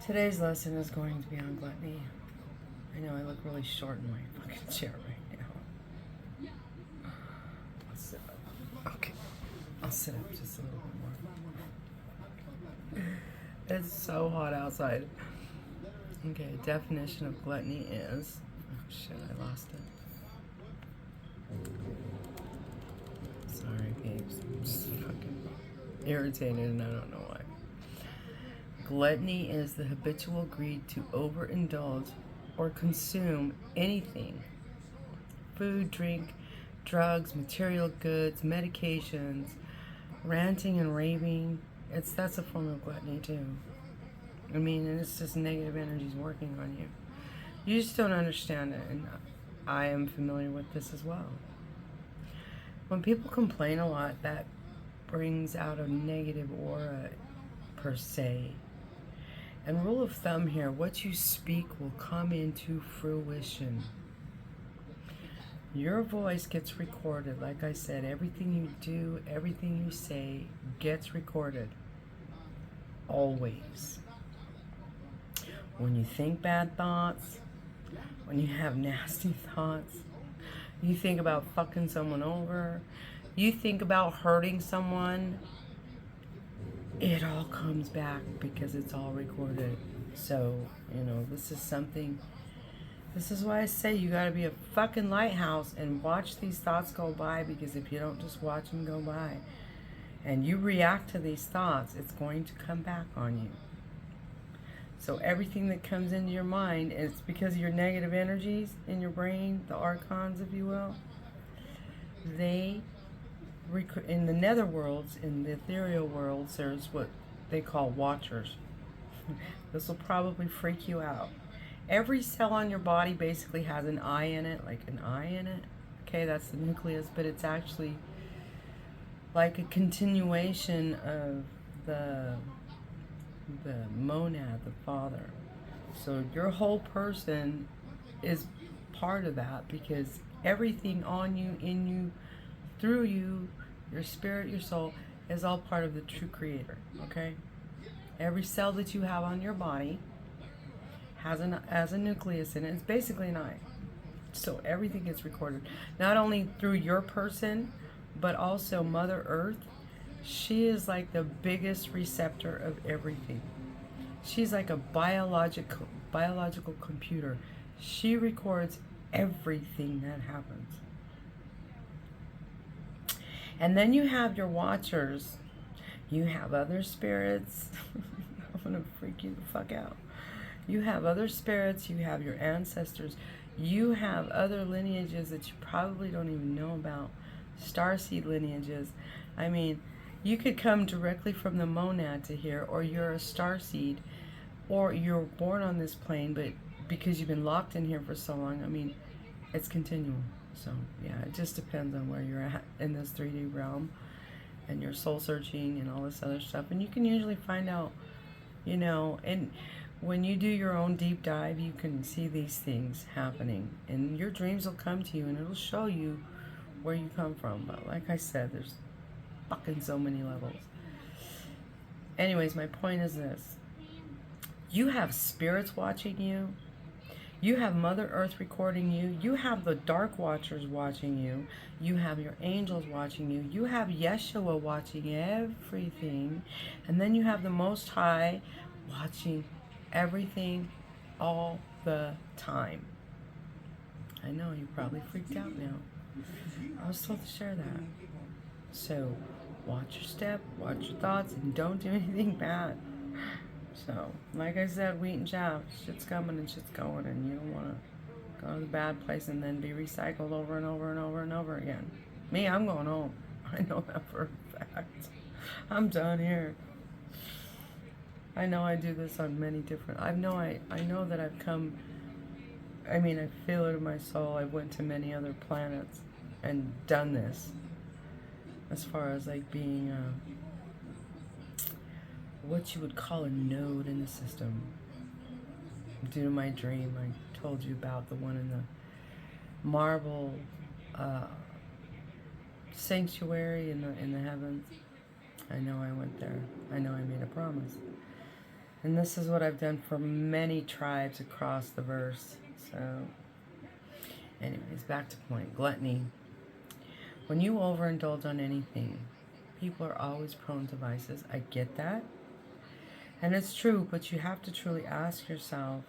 Today's lesson is going to be on gluttony. I know I look really short in my fucking chair right now. I'll sit up. Okay. I'll sit up just a little bit more. It's so hot outside. Okay, definition of gluttony is... Oh shit, I lost it. Sorry, babes. I'm just fucking irritated and I don't know why. Gluttony is the habitual greed to overindulge or consume anything. Food, drink, drugs, material goods, medications, ranting and raving. That's a form of gluttony too. I mean, and it's just negative energies working on you. You just don't understand it, and I am familiar with this as well. When people complain a lot, that brings out a negative aura per se. And rule of thumb here, what you speak will come into fruition. Your voice gets recorded. Like I said, everything you do, everything you say gets recorded. Always. When you think bad thoughts, when you have nasty thoughts, you think about fucking someone over, you think about hurting someone, it all comes back because it's all recorded. So, this is something, this is why I say you gotta be a fucking lighthouse and watch these thoughts go by, because if you don't just watch them go by and you react to these thoughts, it's going to come back on you. So everything that comes into your mind, it's because of your negative energies in your brain, the archons, if you will, they in the nether worlds, in the ethereal worlds, there's what they call watchers. This will probably freak you out. Every cell on your body basically has an eye in it, like an eye in it. Okay, that's the nucleus, but it's actually like a continuation of the monad, the father. So your whole person is part of that, because everything on you, in you, through you, your spirit, your soul, is all part of the true creator, okay? Every cell that you have on your body has a nucleus in it. It's basically an eye. So everything gets recorded. Not only through your person, but also Mother Earth. She is like the biggest receptor of everything. She's like a biological computer. She records everything that happens. And then you have your watchers. You have other spirits. I'm going to freak you the fuck out. You have other spirits. You have your ancestors. You have other lineages that you probably don't even know about. Starseed lineages. I mean, you could come directly from the monad to here, or you're a starseed, or you're born on this plane, but because you've been locked in here for so long, I mean, it's continual. So, yeah, it just depends on where you're at in this 3D realm and your soul searching and all this other stuff. And you can usually find out, and when you do your own deep dive, you can see these things happening. And your dreams will come to you and it'll show you where you come from. But like I said, there's fucking so many levels. Anyways, my point is this. You have spirits watching you. You have Mother Earth recording you. You have the Dark Watchers watching you. You have your angels watching you. You have Yeshua watching everything. And then you have the Most High watching everything all the time. I know, you're probably freaked out now. I was told to share that. So, watch your step, watch your thoughts, and don't do anything bad. So, like I said, wheat and chaff, shit's coming and shit's going, and you don't want to go to the bad place and then be recycled over and over and over and over again. Me, I'm going home. I know that for a fact. I'm done here. I know I do this on many different... I know that I've come... I mean, I feel it in my soul. I went to many other planets and done this. As far as like being... what you would call a node in the system. Due to my dream, I told you about the one in the marble sanctuary in the heavens. I know I went there. I know I made a promise. And this is what I've done for many tribes across the verse. So, anyways, back to point. Gluttony. When you overindulge on anything, people are always prone to vices. I get that. And it's true, but you have to truly ask yourself,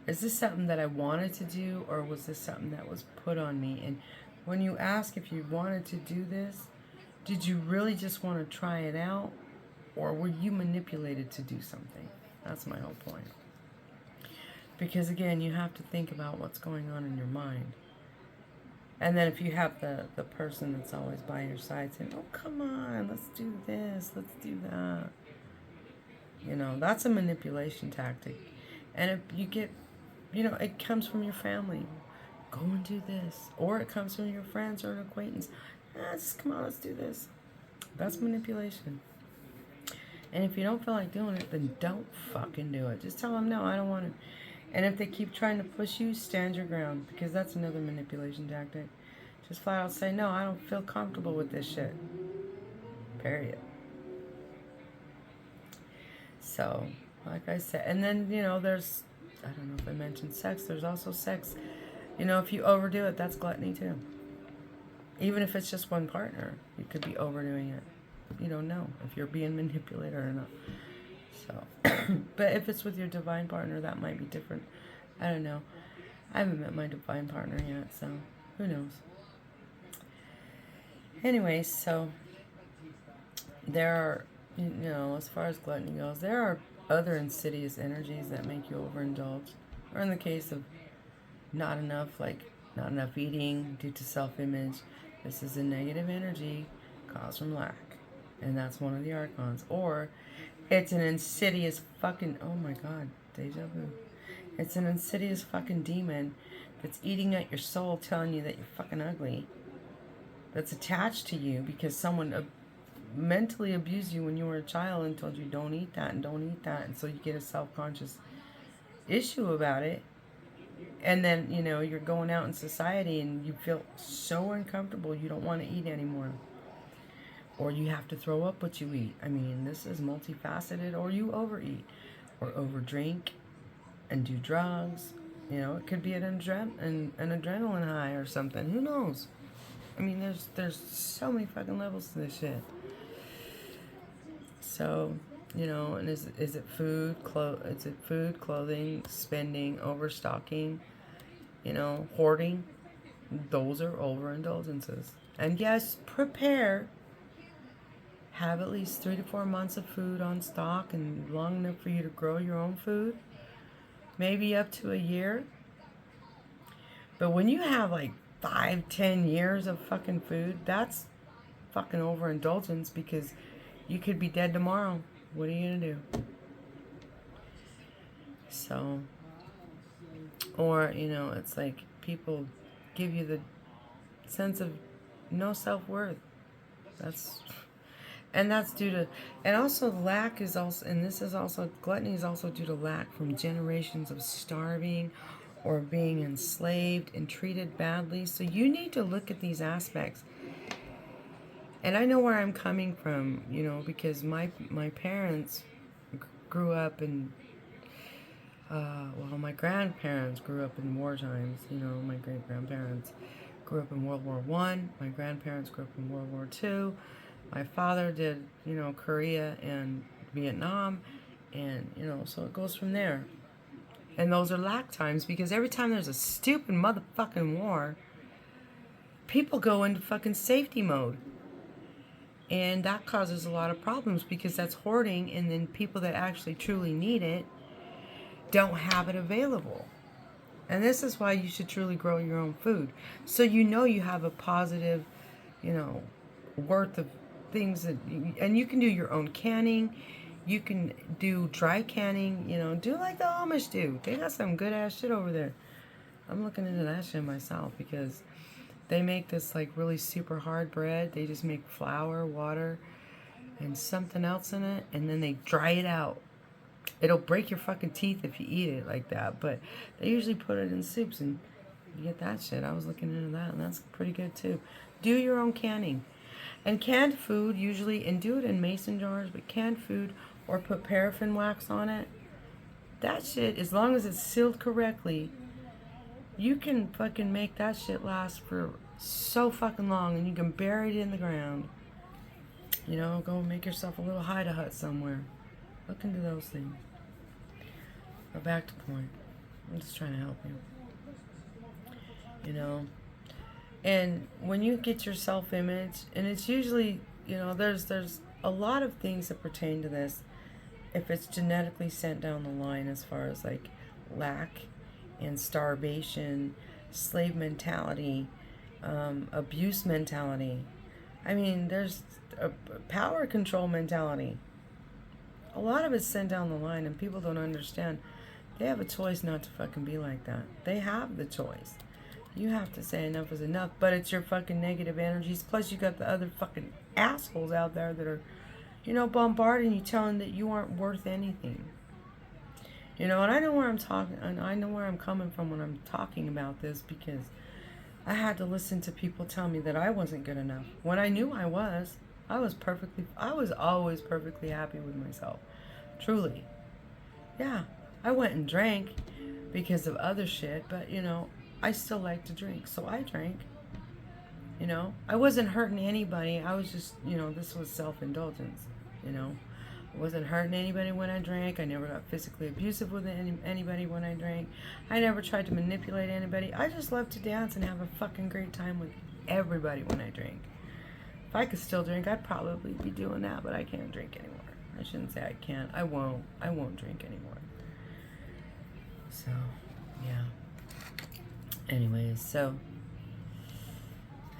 is this something that I wanted to do, or was this something that was put on me? And when you ask if you wanted to do this, did you really just want to try it out? Or were you manipulated to do something? That's my whole point. Because again, you have to think about what's going on in your mind. And then if you have the person that's always by your side saying, oh, come on, let's do this, let's do that. You know, that's a manipulation tactic. And if you get, you know, it comes from your family. Go and do this. Or it comes from your friends or an acquaintance. Just come on, let's do this. That's manipulation. And if you don't feel like doing it, then don't fucking do it. Just tell them, no, I don't want it. And if they keep trying to push you, stand your ground. Because that's another manipulation tactic. Just flat out say, no, I don't feel comfortable with this shit. Period. So, like I said, and then, you know, there's, I don't know if I mentioned sex. There's also sex. You know, if you overdo it, that's gluttony too. Even if it's just one partner, you could be overdoing it. You don't know if you're being manipulated or not. So, but if it's with your divine partner, that might be different. I don't know. I haven't met my divine partner yet, so who knows. Anyways, so there are, you know, as far as gluttony goes, there are other insidious energies that make you overindulge. Or in the case of not enough eating due to self-image, this is a negative energy caused from lack. And that's one of the archons. Or it's an insidious fucking, oh my god, deja vu. It's an insidious fucking demon that's eating at your soul, telling you that you're fucking ugly. That's attached to you because someone mentally abused you when you were a child and told you don't eat that and don't eat that. And so you get a self-conscious issue about it. And then, you know, you're going out in society and you feel so uncomfortable you don't want to eat anymore. Or you have to throw up what you eat. I mean, this is multifaceted. Or you overeat. Or overdrink and do drugs. You know, it could be an adrenaline high or something. Who knows? I mean, there's so many fucking levels to this shit. So, you know, and is it food, clothing, spending, overstocking, you know, hoarding? Those are overindulgences. And yes, prepare. Have at least 3 to 4 months of food on stock and long enough for you to grow your own food. Maybe up to a year. But when you have like 5-10 years of fucking food, that's fucking overindulgence because you could be dead tomorrow. What are you gonna do? So, or, you know, it's like people give you the sense of no self-worth. That's due to, and also lack is also, and this is also, gluttony is also due to lack from generations of starving or being enslaved and treated badly. So you need to look at these aspects. And I know where I'm coming from, you know, because my parents grew up in, my grandparents grew up in war times. You know, my great-grandparents grew up in World War I. My grandparents grew up in World War II. My father did, you know, Korea and Vietnam. And, you know, so it goes from there. And those are lack times because every time there's a stupid motherfucking war, people go into fucking safety mode. And that causes a lot of problems because that's hoarding, and then people that actually truly need it don't have it available. And this is why you should truly grow your own food. So you know you have a positive, you know, worth of things that, and you can do your own canning. You can do dry canning, you know, do like the Amish do. They got some good ass shit over there. I'm looking into that shit myself because they make this like really super hard bread. They just make flour, water, and something else in it, and then they dry it out. It'll break your fucking teeth if you eat it like that, but they usually put it in soups and you get that shit. I was looking into that, and that's pretty good too. Do your own canning. And canned food usually, and do it in mason jars, but canned food, or put paraffin wax on it. That shit, as long as it's sealed correctly, you can fucking make that shit last for so fucking long, and you can bury it in the ground. You know, go make yourself a little hide-a-hut somewhere. Look into those things. But back to point. I'm just trying to help you. You know, and when you get your self-image, and it's usually, you know, there's a lot of things that pertain to this. If it's genetically sent down the line, as far as like lack and starvation, slave mentality, abuse mentality. I mean, there's a power control mentality. A lot of it's sent down the line, and people don't understand. They have a choice not to fucking be like that. They have the choice. You have to say enough is enough, but it's your fucking negative energies. Plus, you got the other fucking assholes out there that are, you know, bombarding you, telling that you aren't worth anything. You know, and I know where I'm talking, and I know where I'm coming from when I'm talking about this, because I had to listen to people tell me that I wasn't good enough. When I knew I was always perfectly happy with myself. Truly. Yeah, I went and drank because of other shit, but, you know, I still like to drink, so I drank. You know, I wasn't hurting anybody. I was just, you know, this was self-indulgence, you know. I wasn't hurting anybody when I drank. I never got physically abusive with anybody when I drank. I never tried to manipulate anybody. I just loved to dance and have a fucking great time with everybody when I drank. If I could still drink, I'd probably be doing that, but I can't drink anymore. I shouldn't say I can't. I won't drink anymore. So, yeah. Anyways, so,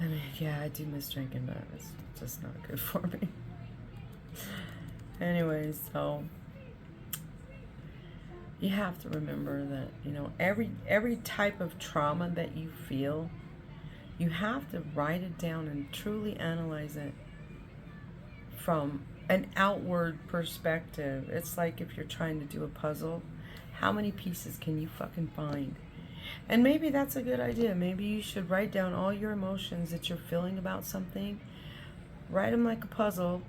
I mean, yeah, I do miss drinking, but it's just not good for me. Anyways, so, you have to remember that, you know, every type of trauma that you feel, you have to write it down and truly analyze it from an outward perspective. It's like if you're trying to do a puzzle, how many pieces can you fucking find? And maybe that's a good idea. Maybe you should write down all your emotions that you're feeling about something. Write them like a puzzle,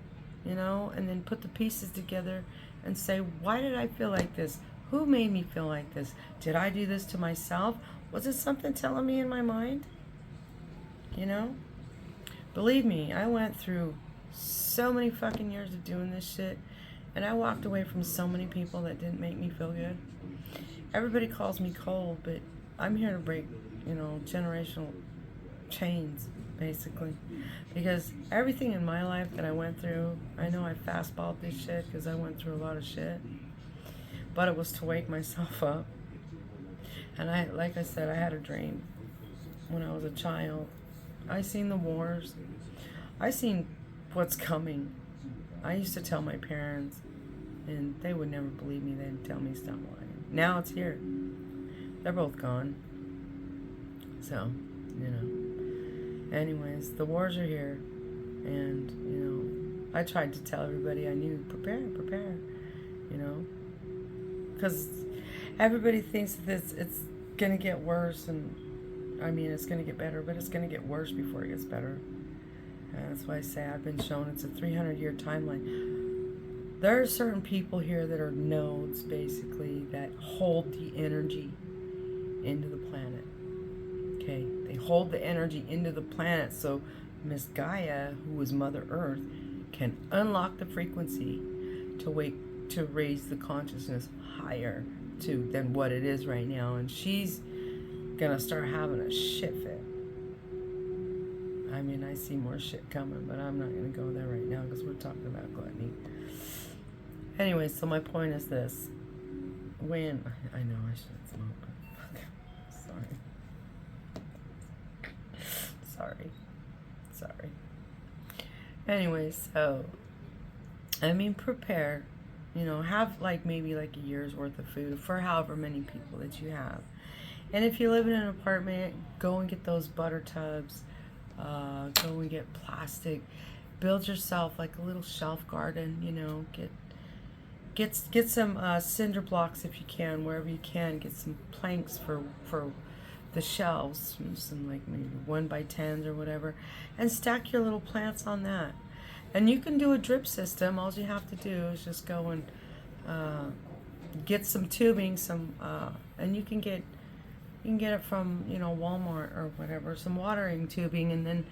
you know, and then put the pieces together and say, why did I feel like this? Who made me feel like this? Did I do this to myself? Was it something telling me in my mind? You know? Believe me, I went through so many fucking years of doing this shit, and I walked away from so many people that didn't make me feel good. Everybody calls me cold, but I'm here to break, you know, generational chains, basically. Because everything in my life that I went through, I know I fastballed this shit because I went through a lot of shit. But it was to wake myself up. And I, like I said, I had a dream when I was a child. I seen the wars. I seen what's coming. I used to tell my parents, and they would never believe me. They'd tell me stop lying. Now it's here. They're both gone. So, you know. Anyways, the wars are here. And, you know, I tried to tell everybody I knew, prepare, you know. Because everybody thinks that it's going to get worse. And, I mean, it's going to get better, but it's going to get worse before it gets better. And that's why I say I've been shown it's a 300-year timeline. There are certain people here that are nodes, basically, that hold the energy into the planet. Okay? They hold the energy into the planet so Miss Gaia, who is Mother Earth, can unlock the frequency to raise the consciousness higher than what it is right now. And she's gonna start having a shit fit. I mean, I see more shit coming, but I'm not gonna go there right now because we're talking about gluttony. Anyway, so my point is this. When I know I shouldn't smoke. Sorry. Anyway, so I mean, prepare. You know, have like maybe like a year's worth of food for however many people that you have. And if you live in an apartment, go and get those butter tubs. Go and get plastic. Build yourself like a little shelf garden. You know, get some cinder blocks if you can, wherever you can. Get some planks for the shelves, some like maybe 1x10s or whatever, and stack your little plants on that. And you can do a drip system. All you have to do is just go and get some tubing, and you can get it from, you know, Walmart or whatever, some watering tubing, and then,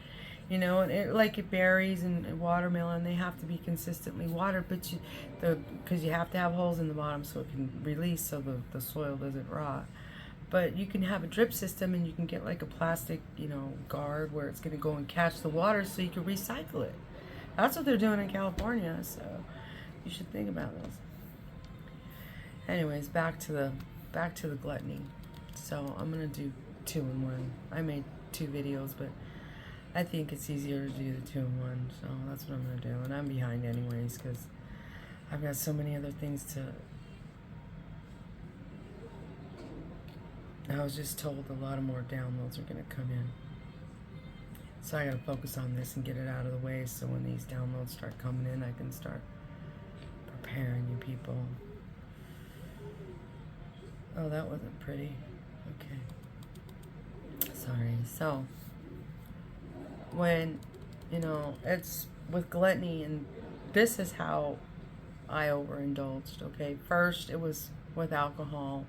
you know, like it berries and watermelon, they have to be consistently watered, but because you have to have holes in the bottom so it can release, so the soil doesn't rot. But you can have a drip system, and you can get like a plastic, you know, guard where it's going to go and catch the water so you can recycle it. That's what they're doing in California, so you should think about this. Anyways, back to the gluttony. So I'm gonna do 2-in-1. I made 2 videos, but I think it's easier to do the 2-in-1. So that's what I'm gonna do. And I'm behind anyways because I've got so many other things to. I was just told a lot of more downloads are gonna come in. So I gotta focus on this and get it out of the way so when these downloads start coming in, I can start preparing you people. Oh, that wasn't pretty. Okay. Sorry. So, when, you know, it's with gluttony, and this is how I overindulged, okay? First, it was with alcohol.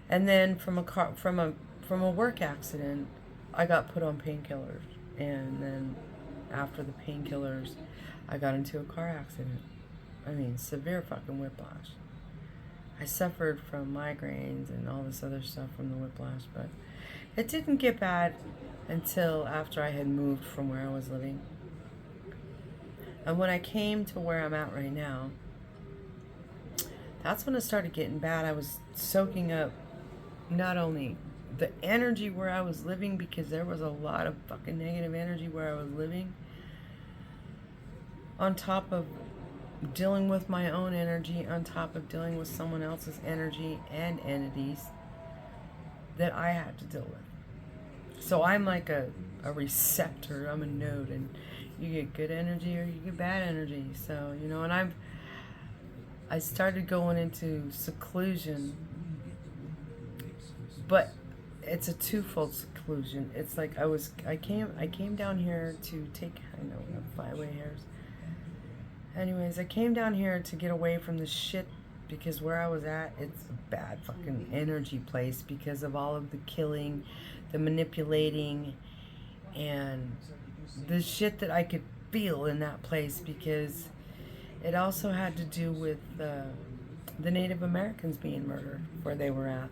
And then from a work accident, I got put on painkillers. And then after the painkillers, I got into a car accident. I mean, severe fucking whiplash. I suffered from migraines and all this other stuff from the whiplash, but it didn't get bad until after I had moved from where I was living. And when I came to where I'm at right now, that's when it started getting bad. I was soaking up not only the energy where I was living, because there was a lot of fucking negative energy where I was living, on top of dealing with my own energy, on top of dealing with someone else's energy and entities that I had to deal with. So I'm like a receptor, I'm a node, and you get good energy or you get bad energy. So, you know, and I started going into seclusion, but it's a twofold seclusion. It's like I came down here to take, I know, 5 way hairs. Anyways, I came down here to get away from the shit, because where I was at, it's a bad fucking energy place because of all of the killing, the manipulating, and the shit that I could feel in that place, because it also had to do with the Native Americans being murdered where they were at.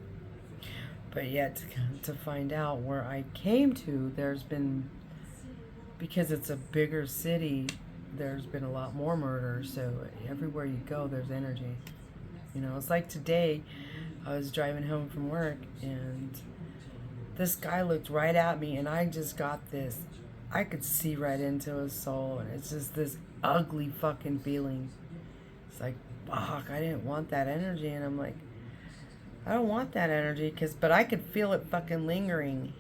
But yet, to find out where I came to, there's been, because it's a bigger city, there's been a lot more murder. So everywhere you go, there's energy. You know, it's like today, I was driving home from work, and this guy looked right at me, and I just got this, I could see right into his soul, and it's just this ugly fucking feeling. It's like, fuck, I didn't want that energy, and I'm like, I don't want that energy, but I could feel it fucking lingering.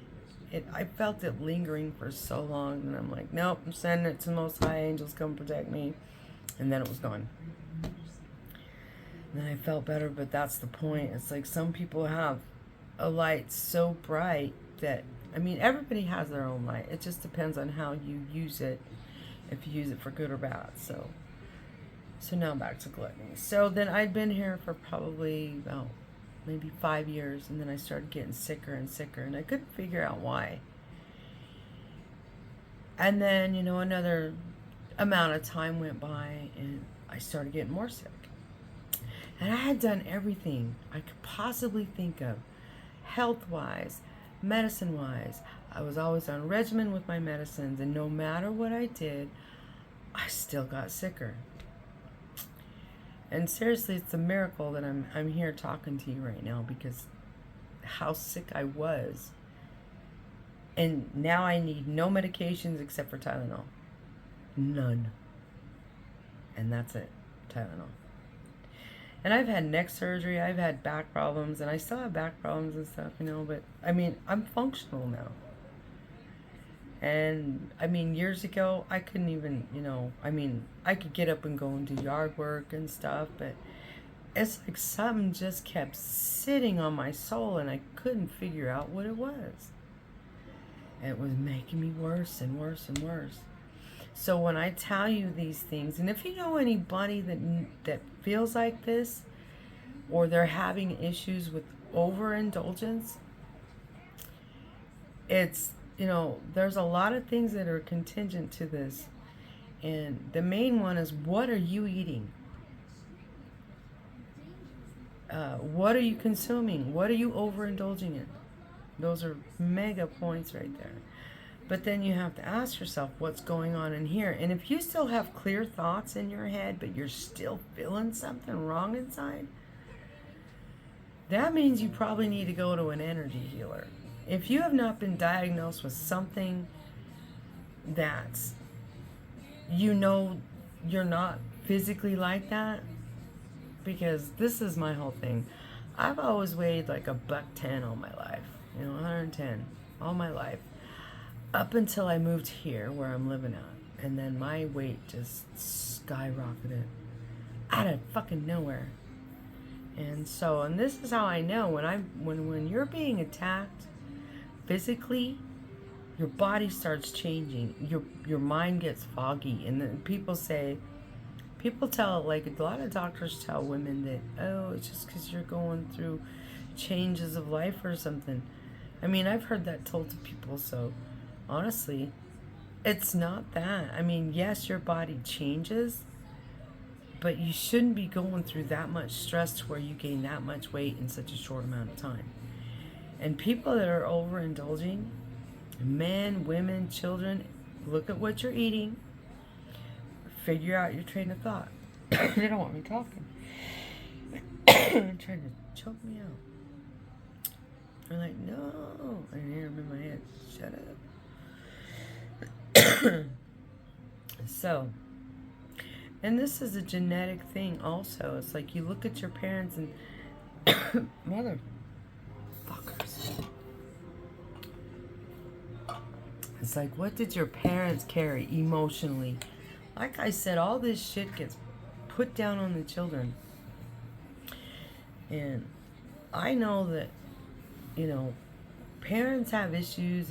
I felt it lingering for so long, and I'm like, nope, I'm sending it to the Most High, angels come protect me. And then it was gone. And then I felt better, but that's the point. It's like some people have a light so bright that, I mean, everybody has their own light. It just depends on how you use it, if you use it for good or bad. So now back to gluttony. So then I'd been here for probably about maybe 5 years, and then I started getting sicker and sicker, and I couldn't figure out why. And then, you know, another amount of time went by, and I started getting more sick. And I had done everything I could possibly think of, health-wise, medicine-wise. I was always on regimen with my medicines, and no matter what I did, I still got sicker. And seriously, it's a miracle that I'm here talking to you right now, because how sick I was. And now I need no medications except for Tylenol. None. And that's it. Tylenol. And I've had neck surgery, I've had back problems, and I still have back problems and stuff, you know, but I mean, I'm functional now. And I mean, years ago, I couldn't even, you know, I mean, I could get up and go and do yard work and stuff, but it's like something just kept sitting on my soul and I couldn't figure out what it was. It was making me worse and worse and worse. So when I tell you these things, and if you know anybody that feels like this, or they're having issues with overindulgence, it's, there's a lot of things that are contingent to this. And the main one is, what are you eating? What are you consuming? What are you overindulging in? Those are mega points right there. But then you have to ask yourself, what's going on in here? And if you still have clear thoughts in your head, but you're still feeling something wrong inside, that means you probably need to go to an energy healer. If you have not been diagnosed with something that's, you're not physically like that, because this is my whole thing. I've always weighed like $110 all my life, 110 all my life, up until I moved here where I'm living at, and then my weight just skyrocketed out of fucking nowhere. And this is how I know when you're being attacked physically, your body starts changing, your mind gets foggy, and then people tell, like a lot of doctors tell women that, oh, it's just because you're going through changes of life or something. I mean, I've heard that told to people, so honestly, it's not that. I mean, yes, your body changes, but you shouldn't be going through that much stress to where you gain that much weight in such a short amount of time. And people that are overindulging, men, women, children, look at what you're eating. Figure out your train of thought. They don't want me talking. They're trying to choke me out. I'm like, no. I can hear them in my head. Shut up. So, and this is a genetic thing also. It's like you look at your parents and motherfuckers. It's like, what did your parents carry emotionally? Like I said, all this shit gets put down on the children. And I know that, parents have issues,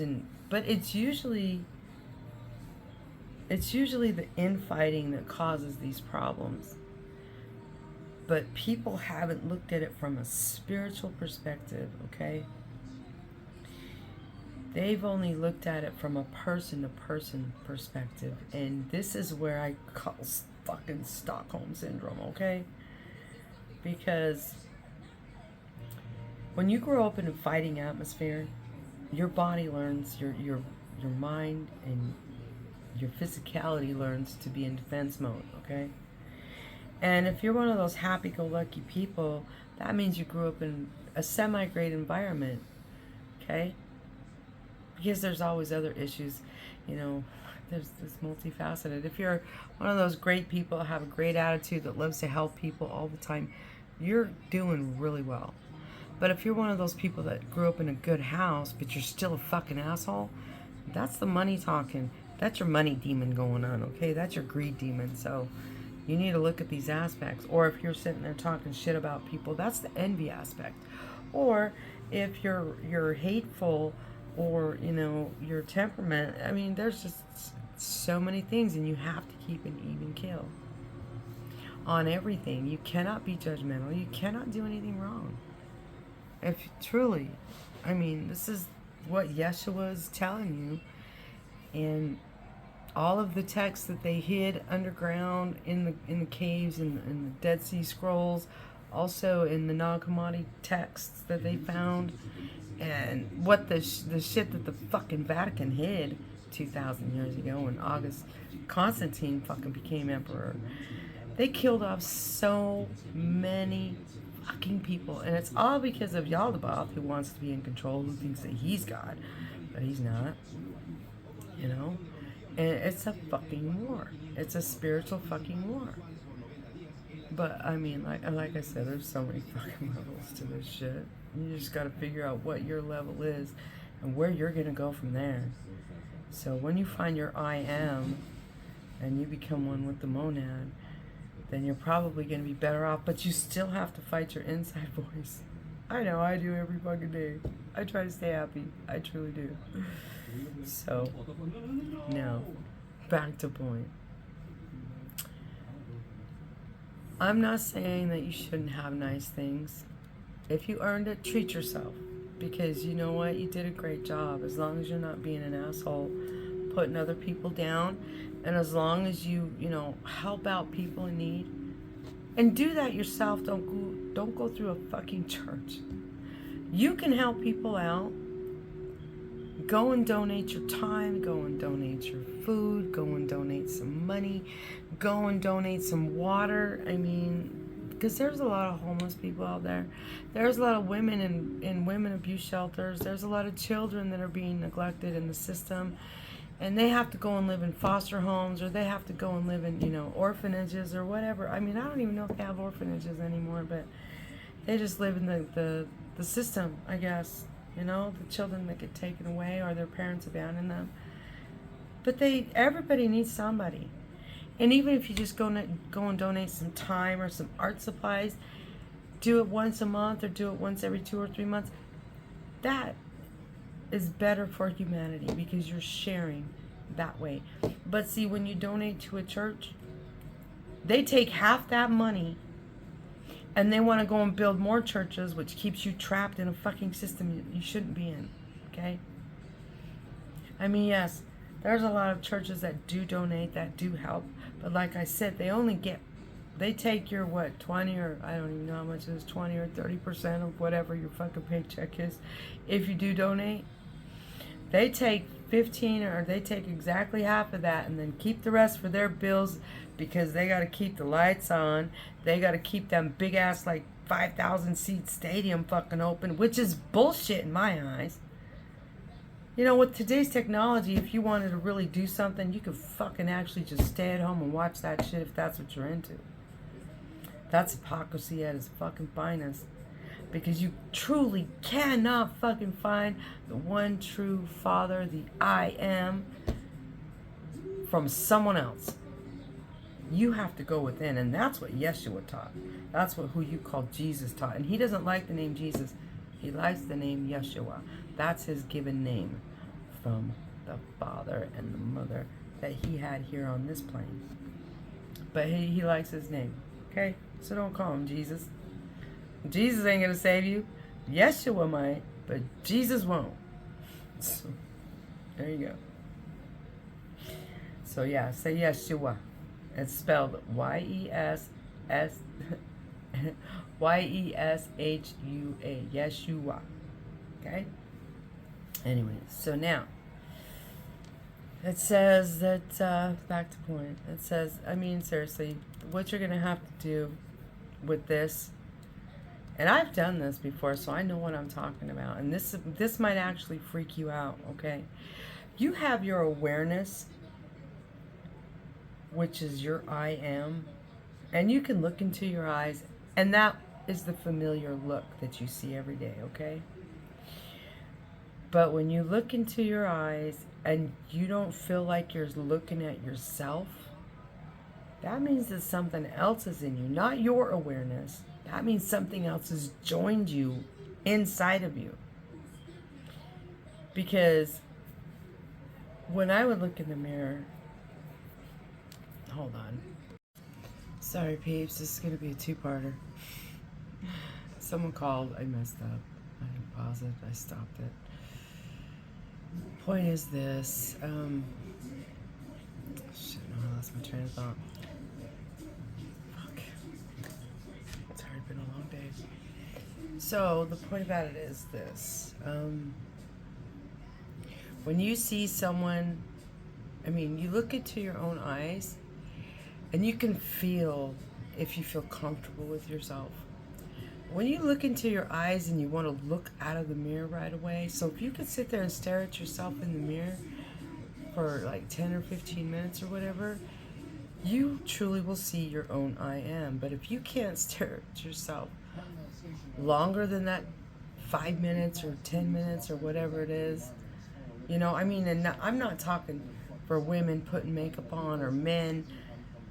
but it's usually the infighting that causes these problems. But people haven't looked at it from a spiritual perspective, okay? They've only looked at it from a person-to-person perspective. And this is where I call fucking Stockholm Syndrome, okay? Because when you grow up in a fighting atmosphere, your body learns, your mind and your physicality learns to be in defense mode, okay? And if you're one of those happy-go-lucky people, that means you grew up in a semi-great environment, okay? Because there's always other issues, there's this multifaceted. If you're one of those great people, have a great attitude that loves to help people all the time, you're doing really well. But if you're one of those people that grew up in a good house, but you're still a fucking asshole, that's the money talking. That's your money demon going on, okay? That's your greed demon. So you need to look at these aspects. Or if you're sitting there talking shit about people, that's the envy aspect. Or if you're hateful, or your temperament, I mean, there's just so many things, and you have to keep an even keel on everything. You cannot be judgmental. You cannot do anything wrong. If truly, I mean, this is what Yeshua is telling you, and all of the texts that they hid underground in the caves and the Dead Sea Scrolls, also in the Nag Hammadi texts that they found. And what the shit that the fucking Vatican hid 2,000 years ago when Constantine fucking became emperor. They killed off so many fucking people. And it's all because of Yaldabaoth, who wants to be in control, who thinks that he's God. But he's not. And it's a fucking war. It's a spiritual fucking war. But, I mean, like I said, there's so many fucking levels to this shit. You just got to figure out what your level is and where you're going to go from there. So when you find your I am and you become one with the monad, then you're probably going to be better off. But you still have to fight your inside voice. I know, I do every fucking day. I try to stay happy. I truly do. So, now, back to point. I'm not saying that you shouldn't have nice things. If you earned it, treat yourself. Because you know what? You did a great job. As long as you're not being an asshole, putting other people down, and as long as you help out people in need. And do that yourself. Don't go through a fucking church. You can help people out. Go and donate your time. Go and donate your food. Go and donate some money. Go and donate some water. I mean, because there's a lot of homeless people out there. There's a lot of women in women abuse shelters. There's a lot of children that are being neglected in the system. And they have to go and live in foster homes, or they have to go and live in, orphanages or whatever. I mean, I don't even know if they have orphanages anymore, but they just live in the system, I guess. The children that get taken away or their parents abandon them. But everybody needs somebody. And even if you just go and donate some time or some art supplies, do it once a month or do it once every 2 or 3 months, that is better for humanity because you're sharing that way. But see, when you donate to a church, they take half that money and they want to go and build more churches, which keeps you trapped in a fucking system you shouldn't be in. Okay? I mean, yes, there's a lot of churches that do donate, that do help, but like I said, they take your 20, or I don't even know how much it is, 20 or 30% of whatever your fucking paycheck is. If you do donate, they take 15, or they take exactly half of that and then keep the rest for their bills, because they got to keep the lights on. They got to keep them big ass 5,000 seat stadium fucking open, which is bullshit in my eyes. With today's technology, if you wanted to really do something, you could fucking actually just stay at home and watch that shit if that's what you're into. That's hypocrisy at its fucking finest. Because you truly cannot fucking find the one true Father, the I Am, from someone else. You have to go within, and that's what Yeshua taught. That's who you call Jesus taught. And he doesn't like the name Jesus. He likes the name Yeshua. That's his given name from the father and the mother that he had here on this plane. But he likes his name. Okay? So don't call him Jesus. Jesus ain't going to save you. Yeshua might, but Jesus won't. So, there you go. So yeah, say Yeshua. It's spelled Y-E-S-S Y-E-S-H-U-A. Yeshua. Okay? Anyway, so now it says that, back to point, it says, I mean, seriously, what you're going to have to do with this, and I've done this before, so I know what I'm talking about, and this might actually freak you out, okay? You have your awareness, which is your I am, and you can look into your eyes, and that is the familiar look that you see every day, okay? But when you look into your eyes and you don't feel like you're looking at yourself, that means that something else is in you, not your awareness. That means something else has joined you inside of you. Because when I would look in the mirror, hold on. Sorry, peeps, this is going to be a two-parter. Someone called, I messed up. I didn't pause it, I stopped it. Point is this, shit, no, I lost my train of thought. Fuck. It's already been a long day. So, the point about it is this, when you see someone, I mean, you look into your own eyes, and you can feel if you feel comfortable with yourself. When you look into your eyes and you want to look out of the mirror right away, so if you could sit there and stare at yourself in the mirror for 10 or 15 minutes or whatever, you truly will see your own I am. But if you can't stare at yourself longer than that 5 minutes or 10 minutes or whatever it is, I mean, and I'm not talking for women putting makeup on or men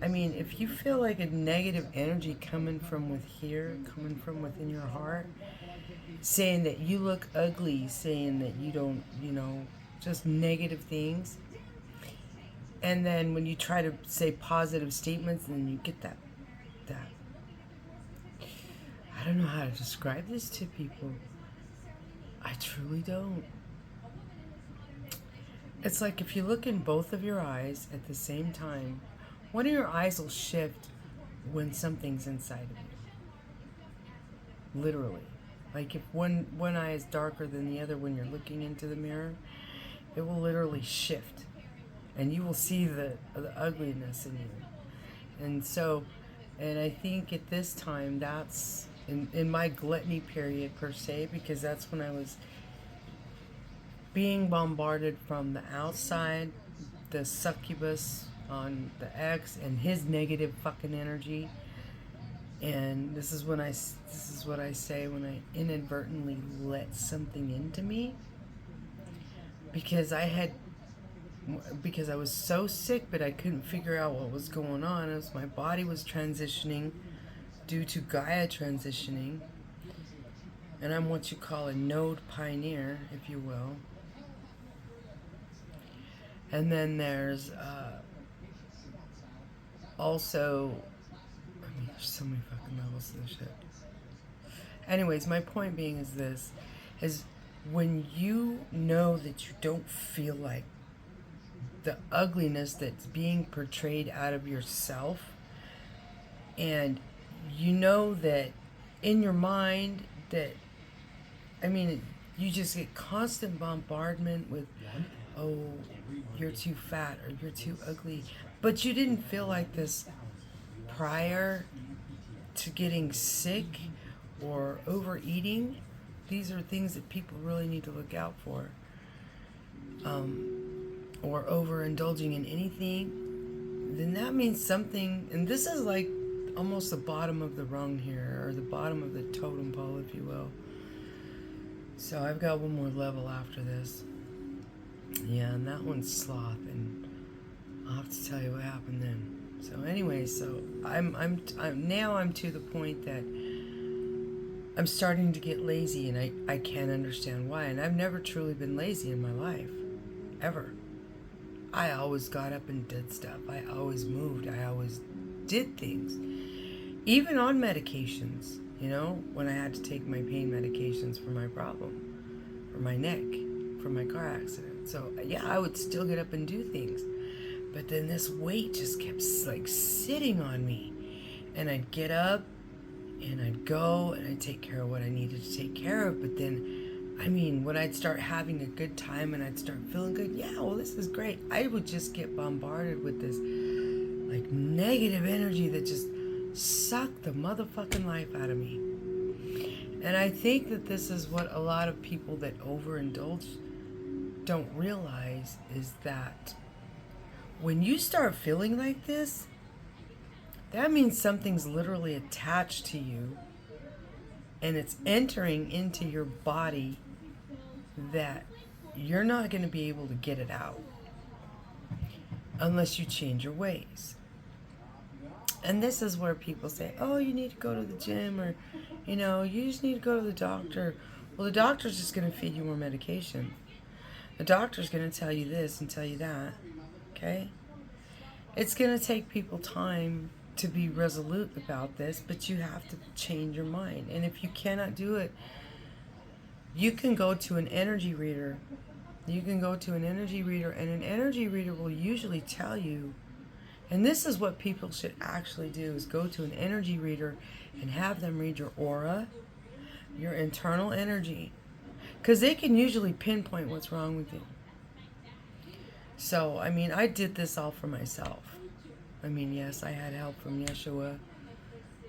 I mean, if you feel like a negative energy coming from coming from within your heart, saying that you look ugly, saying that you don't, just negative things, and then when you try to say positive statements, and then you get that I don't know how to describe this to people. I truly don't. It's like if you look in both of your eyes at the same time, one of your eyes will shift when something's inside of you. Literally. Like if one eye is darker than the other when you're looking into the mirror, it will literally shift. And you will see the ugliness in you. And I think at this time, that's in my gluttony period per se, because that's when I was being bombarded from the outside, the succubus on the ex and his negative fucking energy. And this is what I say when I inadvertently let something into me, because I was so sick, but I couldn't figure out what was going on. As my body was transitioning due to Gaia transitioning, and I'm what you call a node pioneer, if you will. And then there's also, I mean, there's so many fucking levels to this shit. Anyways, my point being is this, is when you know that you don't feel like the ugliness that's being portrayed out of yourself, and you know that in your mind that, I mean, you just get constant bombardment with, oh, you're too fat or you're too ugly. But you didn't feel like this prior to getting sick or overeating. These are things that people really need to look out for. Or overindulging in anything, then that means something, and this is like almost the bottom of the rung here, or the bottom of the totem pole, if you will. So I've got one more level after this. Yeah, and that one's sloth, and I'll have to tell you what happened then. So anyway, so I'm now to the point that I'm starting to get lazy, and I can't understand why. And I've never truly been lazy in my life, ever. I always got up and did stuff. I always moved. I always did things. Even on medications, when I had to take my pain medications for my problem, for my neck, for my car accident. So yeah, I would still get up and do things. But then this weight just kept like sitting on me. And I'd get up and I'd go and I'd take care of what I needed to take care of. But then, I mean, when I'd start having a good time and I'd start feeling good, yeah, well, this is great. I would just get bombarded with this, like, negative energy that just sucked the motherfucking life out of me. And I think that this is what a lot of people that overindulge don't realize, is that when you start feeling like this, that means something's literally attached to you, and it's entering into your body that you're not going to be able to get it out unless you change your ways. And this is where people say, oh, you need to go to the gym, or, you just need to go to the doctor. Well, the doctor's just going to feed you more medication. The doctor's going to tell you this and tell you that, okay? It's going to take people time to be resolute about this, but you have to change your mind. And if you cannot do it, you can go to an energy reader. You can go to an energy reader, and an energy reader will usually tell you, and this is what people should actually do, is go to an energy reader and have them read your aura, your internal energy, because they can usually pinpoint what's wrong with you. So, I mean, I did this all for myself. I mean, yes, I had help from Yeshua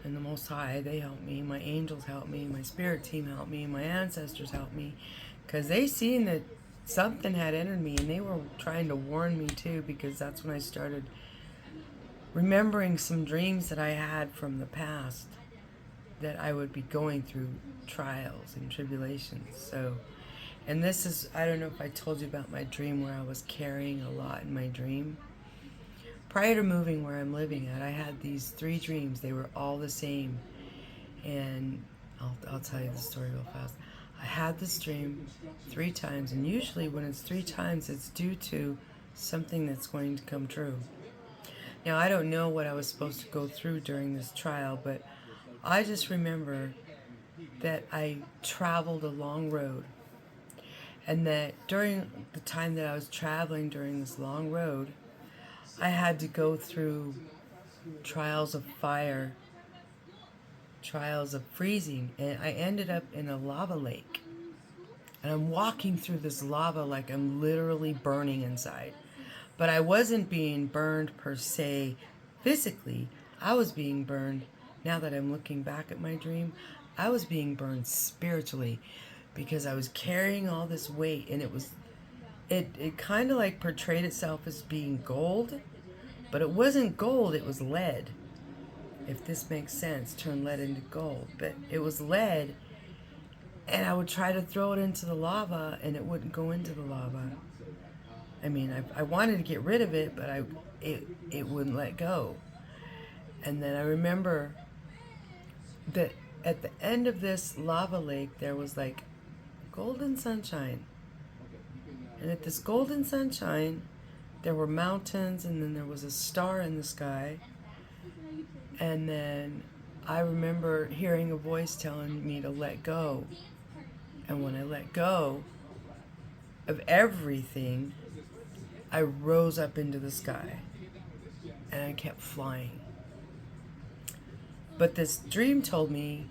and the Most High. They helped me. My angels helped me. My spirit team helped me. My ancestors helped me. Because they seen that something had entered me, and they were trying to warn me too, because that's when I started remembering some dreams that I had from the past, that I would be going through trials and tribulations. So, and this is, I don't know if I told you about my dream where I was carrying a lot in my dream. prior to moving where I'm living at, I had these 3 dreams. They were all the same. And I'll tell you the story real fast. I had this dream 3 times, and usually when it's 3 times, it's due to something that's going to come true. Now, I don't know what I was supposed to go through during this trial, but I just remember that I traveled a long road, and that during the time that I was traveling during this long road, I had to go through trials of fire, trials of freezing, and I ended up in a lava lake. And I'm walking through this lava like I'm literally burning inside. But I wasn't being burned per se physically. I was being burned, now that I'm looking back at my dream, I was being burned spiritually, because I was carrying all this weight, and it kind of like portrayed itself as being gold, but it wasn't gold, it was lead. If this makes sense, turn lead into gold. But it was lead, and I would try to throw it into the lava, and it wouldn't go into the lava. I mean, I wanted to get rid of it, but it wouldn't let go. And then I remember that at the end of this lava lake, there was like golden sunshine. And at this golden sunshine, there were mountains, and then there was a star in the sky. And then I remember hearing a voice telling me to let go. And when I let go of everything, I rose up into the sky, and I kept flying. But this dream told me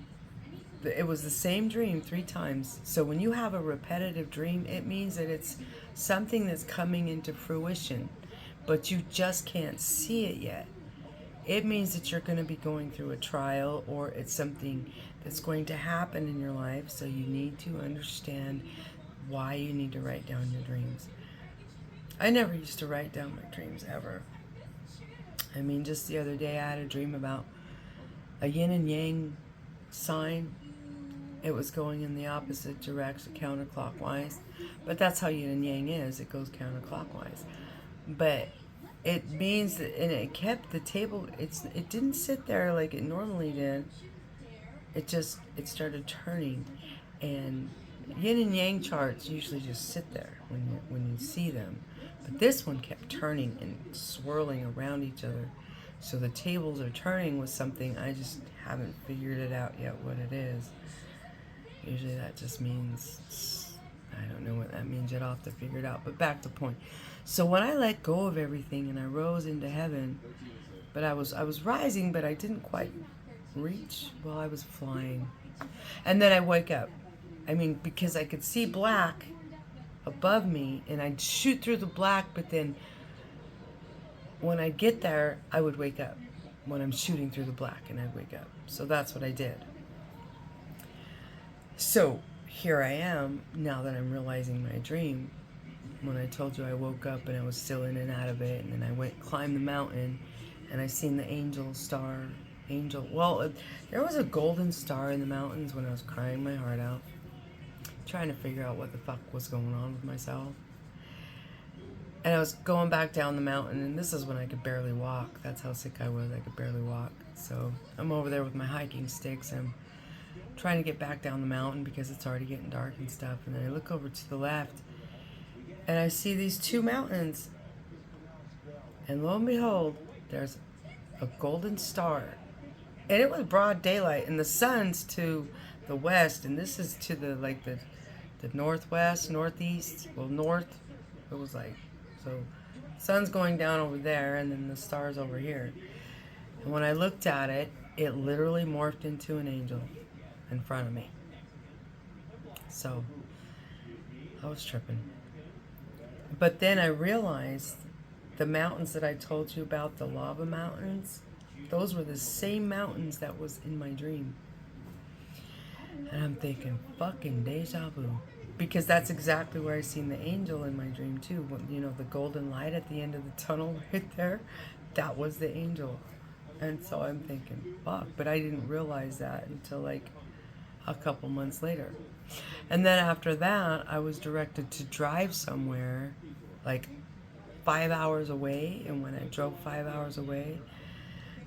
that it was the same dream 3 times. So when you have a repetitive dream, it means that it's something that's coming into fruition, but you just can't see it yet. It means that you're going to be going through a trial, or it's something that's going to happen in your life, so you need to understand why you need to write down your dreams. I never used to write down my dreams, ever. I mean, just the other day I had a dream about a yin and yang sign. It was going in the opposite direction, counterclockwise. But that's how yin and yang is. It goes counterclockwise. But it means that, and it kept the table, it didn't sit there like it normally did. It started turning. And yin and yang charts usually just sit there when you see them. But this one kept turning and swirling around each other. So the tables are turning with something. I just haven't figured it out yet what it is. Usually that just means, I don't know what that means yet. I'll have to figure it out. But back to point. So when I let go of everything and I rose into heaven, but I was rising, but I didn't quite reach. Well, I was flying. And then I wake up. I mean, because I could see black above me, and I'd shoot through the black, but then when I get there, I would wake up. When I'm shooting through the black, and I'd wake up. So that's what I did. So here I am, now that I'm realizing my dream. When I told you I woke up and I was still in and out of it, and then I climbed the mountain, and I seen the angel. Well, there was a golden star in the mountains when I was crying my heart out, trying to figure out what the fuck was going on with myself. And I was going back down the mountain, and this is when I could barely walk. That's how sick I was. I could barely walk. So I'm over there with my hiking sticks. I'm trying to get back down the mountain because it's already getting dark and stuff. And then I look over to the left, and I see these 2 mountains. And lo and behold, there's a golden star. And it was broad daylight, and the sun's to the west, and this is to the northwest, northeast, well, north. It was like, so sun's going down over there, and then the star's over here. And when I looked at it, it literally morphed into an angel in front of me. So I was tripping. But then I realized the mountains that I told you about, the lava mountains, those were the same mountains that was in my dream. And I'm thinking, fucking deja vu. Because that's exactly where I seen the angel in my dream too. When, you know, the golden light at the end of the tunnel right there, that was the angel. And so I'm thinking, fuck. But I didn't realize that until like a couple months later. And then after that, I was directed to drive somewhere like 5 hours away, and when I drove 5 hours away,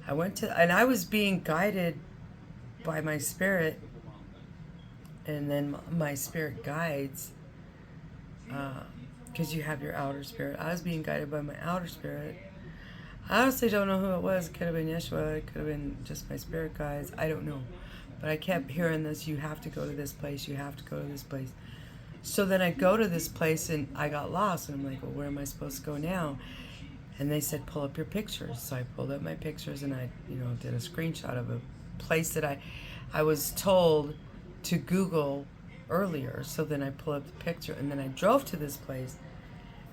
I went to, and I was being guided by my spirit, and then my spirit guides, because you have your outer spirit. I was being guided by my outer spirit. I honestly don't know who it was. It could have been Yeshua. It could have been just my spirit guides. I don't know. But I kept hearing this, you have to go to this place, you have to go to this place. So then I go to this place, and I got lost, and I'm like, well, where am I supposed to go now? And they said, pull up your pictures. So I pulled up my pictures, and I, did a screenshot of a place that I was told to Google earlier. So then I pull up the picture, and then I drove to this place.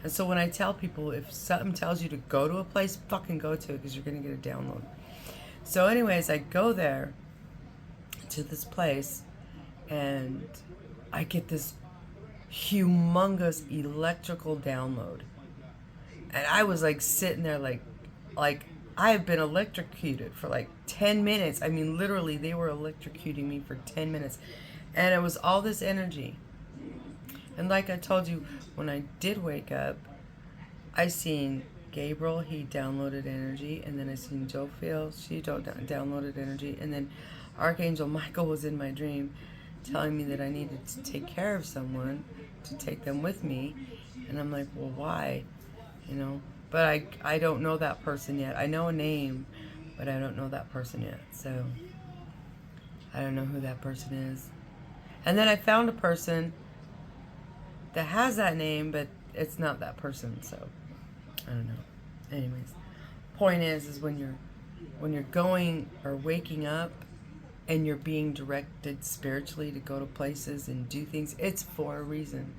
And so when I tell people, if something tells you to go to a place, fucking go to it, because you're going to get a download. So anyways, I go there to this place, and I get this humongous electrical download. And I was like sitting there like I have been electrocuted for like 10 minutes. I mean, literally, they were electrocuting me for 10 minutes. And it was all this energy. And like I told you, when I did wake up, I seen Gabriel, he downloaded energy. And then I seen Jophiel, she downloaded energy. And then Archangel Michael was in my dream telling me that I needed to take care of someone, to take them with me. And I'm like, well, why? But I don't know that person yet. I know a name, but I don't know that person yet. So I don't know who that person is. And then I found a person that has that name, but it's not that person. So I don't know. Anyways, point is when you're going or waking up and you're being directed spiritually to go to places and do things, it's for a reason.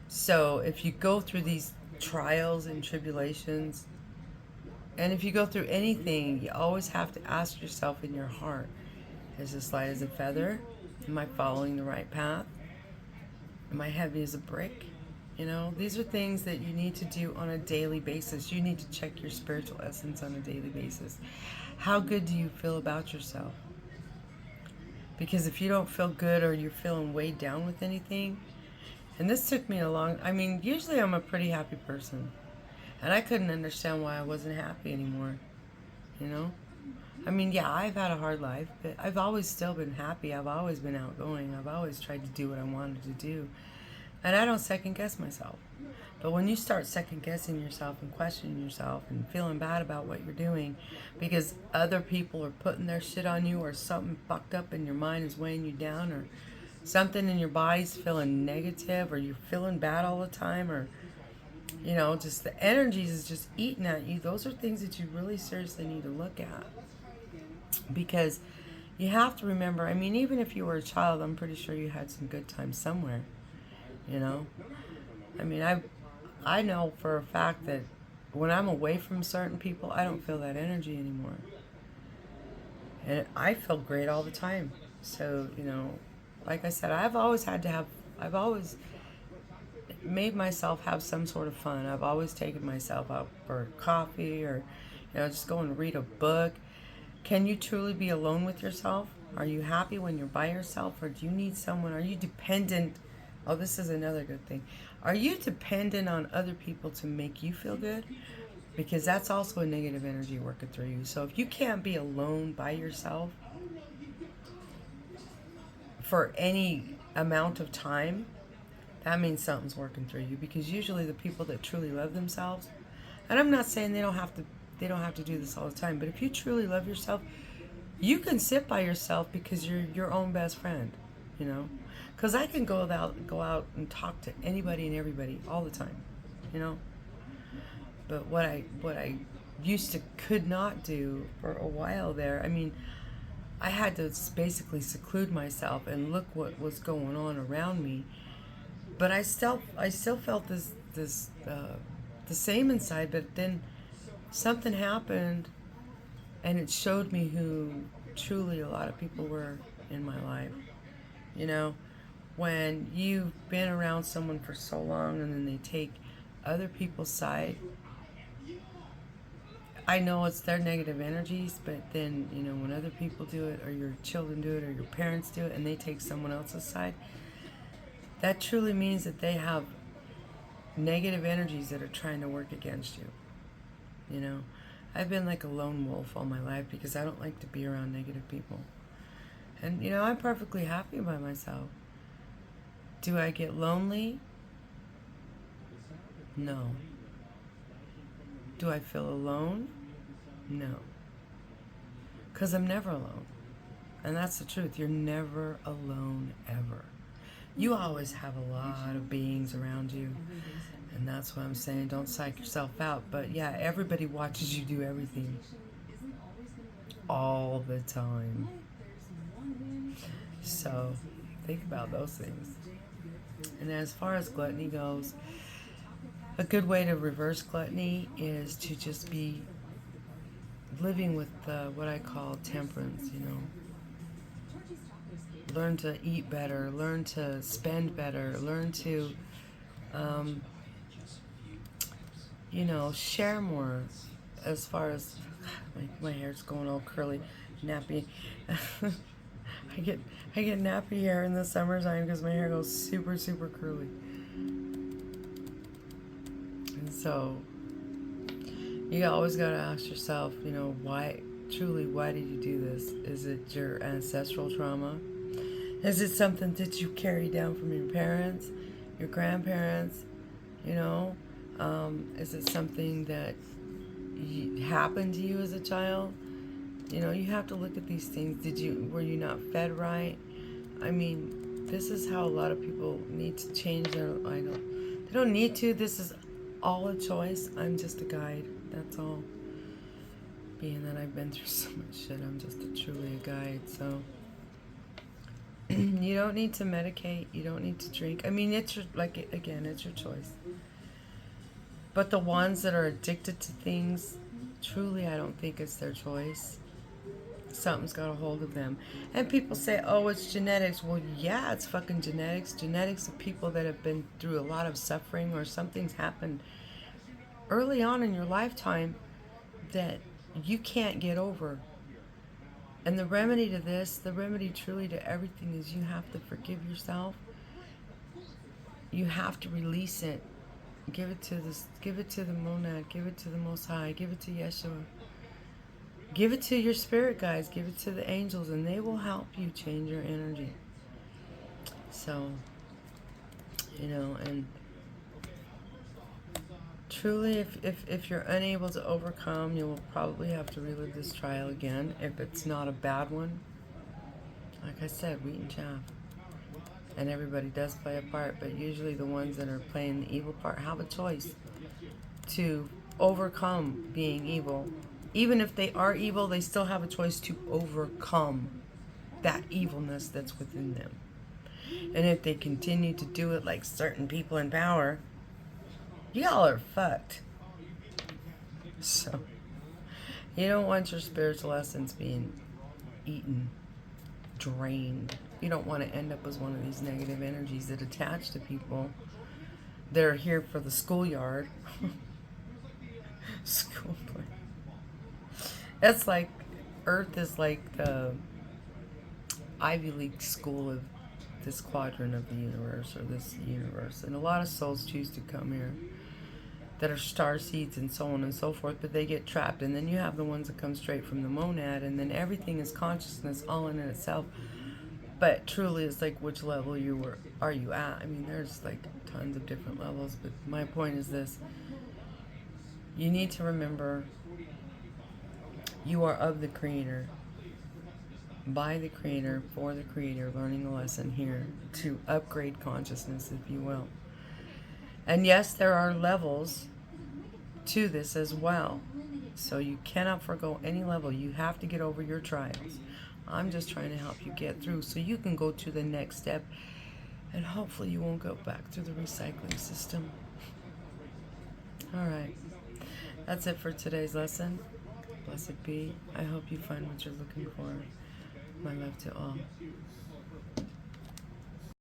So if you go through these trials and tribulations, and if you go through anything, you always have to ask yourself in your heart, is this light as a feather? Am I following the right path? Am I heavy as a brick? These are things that you need to do on a daily basis. You need to check your spiritual essence on a daily basis. How good do you feel about yourself? Because if you don't feel good, or you're feeling weighed down with anything, and this took me usually I'm a pretty happy person. And I couldn't understand why I wasn't happy anymore. Yeah, I've had a hard life, but I've always still been happy. I've always been outgoing. I've always tried to do what I wanted to do. And I don't second guess myself. But when you start second guessing yourself and questioning yourself and feeling bad about what you're doing because other people are putting their shit on you, or something fucked up in your mind is weighing you down, or something in your body's feeling negative, or you're feeling bad all the time, or just the energies is just eating at you, those are things that you really seriously need to look at. Because you have to remember, even if you were a child, I'm pretty sure you had some good times somewhere. I know for a fact that when I'm away from certain people, I don't feel that energy anymore. And I feel great all the time. So, like I said, I've always made myself have some sort of fun. I've always taken myself out for coffee, or, just go and read a book. Can you truly be alone with yourself? Are you happy when you're by yourself, or do you need someone? Are you dependent? Oh, this is another good thing. Are you dependent on other people to make you feel good? Because that's also a negative energy working through you. So if you can't be alone by yourself for any amount of time, that means something's working through you. Because usually the people that truly love themselves, and I'm not saying they don't have to do this all the time, but if you truly love yourself, you can sit by yourself because you're your own best friend, Because I can go out and talk to anybody and everybody all the time, But what I used to could not do for a while there, I had to basically seclude myself and look what was going on around me. But I still felt this the same inside. But then something happened, and it showed me who truly a lot of people were in my life. When you've been around someone for so long, and then they take other people's side. I know it's their negative energies, but then, when other people do it, or your children do it, or your parents do it, and they take someone else's side, that truly means that they have negative energies that are trying to work against you. You know, I've been like a lone wolf all my life because I don't like to be around negative people. And, you know, I'm perfectly happy by myself. Do I get lonely? No. Do I feel alone? No. Because I'm never alone. And that's the truth. You're never alone, ever. You always have a lot of beings around you. And that's why I'm saying don't psych yourself out. But yeah, everybody watches you do everything. All the time. So think about those things. And as far as gluttony goes, a good way to reverse gluttony is to just be living with what I call temperance, you know. Learn to eat better, learn to spend better, learn to, you know, share more. As far as, my hair's going all curly, nappy. I get nappy hair in the summertime because my hair goes super, super curly. And so, you always got to ask yourself, you know, why did you do this? Is it your ancestral trauma? Is it something that you carry down from your parents, your grandparents, you know? Is it something that happened to you as a child? You know, you have to look at these things. Were you not fed right? I mean, this is how a lot of people need to change their, they don't need to. This is all a choice. I'm just a guide. That's all. Being that I've been through so much shit, I'm just truly a guide. So you don't need to medicate. You don't need to drink. I mean, it's your, it's your choice. But the ones that are addicted to things, truly, I don't think it's their choice. Something's got a hold of them. And people say, oh, it's genetics. Well, yeah, it's fucking genetics. Genetics of people that have been through a lot of suffering or something's happened early on in your lifetime that you can't get over. And the remedy to this, the remedy truly to everything is you have to forgive yourself. You have to release it. Give it to the monad, give it to the Most High, give it to Yeshua. Give it to your spirit guides, give it to the angels, and they will help you change your energy. So, you know, and truly, if you're unable to overcome, you will probably have to relive this trial again. If it's not a bad one, like I said, wheat and chaff. And everybody does play a part, but usually the ones that are playing the evil part have a choice to overcome being evil. Even if they are evil, they still have a choice to overcome that evilness that's within them. And if they continue to do it like certain people in power, y'all are fucked. So, you don't want your spiritual essence being eaten, drained. You don't want to end up as one of these negative energies that attach to people that are here for the schoolyard. School play. That's like, Earth is like the Ivy League school of this quadrant of the universe, or this universe. And a lot of souls choose to come here that are star seeds and so on and so forth, but they get trapped. And then you have the ones that come straight from the monad, and then everything is consciousness all in itself. But truly, it's like, which level are you at? I mean, there's like tons of different levels, but my point is this. You need to remember you are of the Creator, by the Creator, for the Creator, learning a lesson here to upgrade consciousness, if you will. And yes, there are levels to this as well. So you cannot forgo any level. You have to get over your trials. I'm just trying to help you get through so you can go to the next step, and hopefully you won't go back through the recycling system. All right. That's it for today's lesson. Blessed be. I hope you find what you're looking for. My love to all.